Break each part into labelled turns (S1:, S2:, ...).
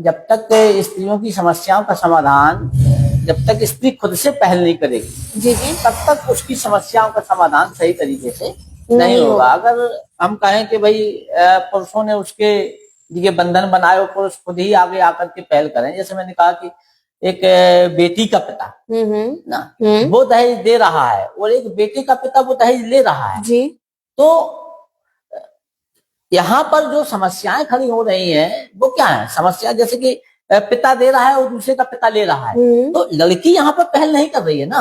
S1: जब तक स्त्रियों की समस्याओं का समाधान जब तक स्त्री खुद से पहल नहीं करेगी
S2: जी जी,
S1: तब तक उसकी समस्याओं का समाधान सही तरीके से नहीं होगा। अगर हम कहें कि भाई पुरुषों ने उसके लिए बंधन बनाए और पुरुष खुद ही आगे आकर के पहल करें, जैसे मैंने कहा कि एक बेटी का पिता ना वो दहेज दे रहा है और एक बेटे का पिता वो दहेज ले रहा है
S2: जी,
S1: तो यहाँ पर जो समस्याएं खड़ी हो रही हैं वो क्या है? समस्या जैसे कि पिता दे रहा है और दूसरे का पिता ले रहा है, तो लड़की यहाँ पर पहल नहीं कर रही है ना।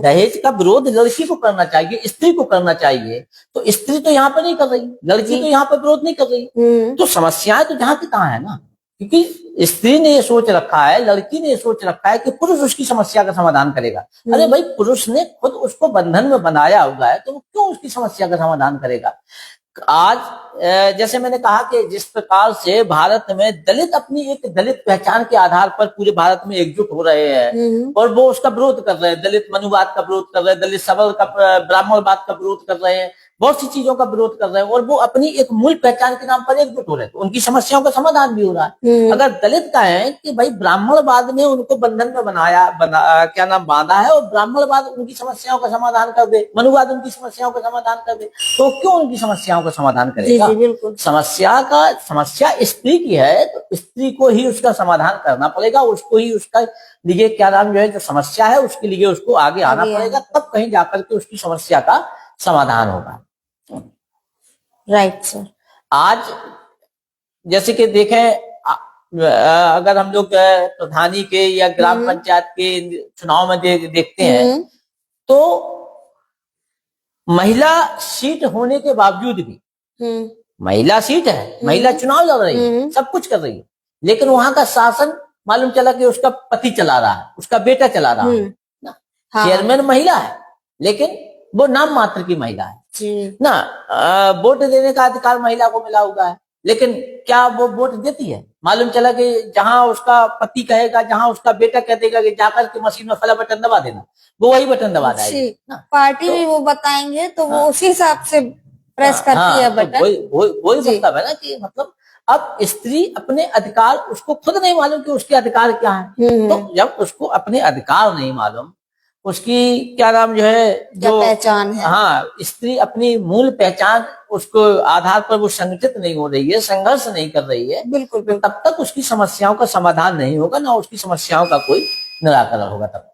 S1: दहेज का विरोध लड़की को करना चाहिए, स्त्री को करना चाहिए, तो स्त्री तो यहाँ पर नहीं कर रही, लड़की तो यहाँ पर विरोध नहीं कर रही। तो समस्याएं तो जहाँ की तहाँ है ना, क्योंकि स्त्री ने ये सोच रखा है, लड़की ने ये सोच रखा है कि पुरुष उसकी समस्या का समाधान करेगा। अरे भाई, पुरुष ने खुद उसको बंधन में बनाया हुआ है तो वो क्यों उसकी समस्या का समाधान करेगा? आज जैसे मैंने कहा कि जिस प्रकार से भारत में दलित अपनी एक दलित पहचान के आधार पर पूरे भारत में एकजुट हो रहे हैं और वो उसका विरोध कर रहे हैं, दलित मनुवाद का विरोध कर रहे हैं, दलित सबल का ब्राह्मणवाद का विरोध कर रहे हैं, बहुत सी चीजों का विरोध कर रहे हैं और वो अपनी एक मूल पहचान के नाम पर एकजुट हो रहे हैं, तो उनकी समस्याओं का समाधान भी हो रहा है। अगर दलित का है कि भाई ब्राह्मणवाद ने उनको बंधन में क्या नाम बांधा है और ब्राह्मणवाद उनकी समस्याओं का समाधान कर दे, मनुवाद उनकी समस्याओं का समाधान कर दे, तो क्यों उनकी समस्याओं का समाधान करेगा? समस्या स्त्री की है तो स्त्री को ही उसका समाधान करना पड़ेगा, उसको ही उसका लिए क्या नाम जो है जो समस्या है उसके लिए उसको आगे आना पड़ेगा, तब कहीं जाकर के उसकी समस्या का समाधान होगा।
S2: Right sir.
S1: आज जैसे कि देखें, अगर हम लोग प्रधानी के या ग्राम पंचायत के चुनाव में देखते हैं तो महिला सीट होने के बावजूद भी, महिला सीट है, महिला चुनाव लड़ रही है, सब कुछ कर रही है, लेकिन वहां का शासन मालूम चला कि उसका पति चला रहा है, उसका बेटा चला रहा है ना। चेयरमैन महिला है लेकिन वो नाम मात्र की महिला है ना। वोट देने का अधिकार महिला को मिला हुआ है, लेकिन क्या वो वोट देती है? मालूम चला कि जहां उसका पति कहेगा, जहां उसका बेटा कह देगा कि जाकर के मशीन में फला बटन दबा देना, वो वही बटन दबा देगा।
S2: पार्टी भी वो बताएंगे तो वो उसी हिसाब से प्रेस करती है बटन।
S1: वही मतलब है ना कि मतलब अब स्त्री अपने अधिकार उसको खुद नहीं मालूम कि उसके अधिकार क्या है, तो जब उसको अपने अधिकार नहीं मालूम, उसकी क्या नाम जो है जो
S2: पहचान है,
S1: स्त्री अपनी मूल पहचान उसको आधार पर वो संगठित नहीं हो रही है, संघर्ष नहीं कर रही है,
S2: बिल्कुल
S1: तब तक उसकी समस्याओं का समाधान नहीं होगा, ना उसकी समस्याओं का कोई निराकरण होगा तब।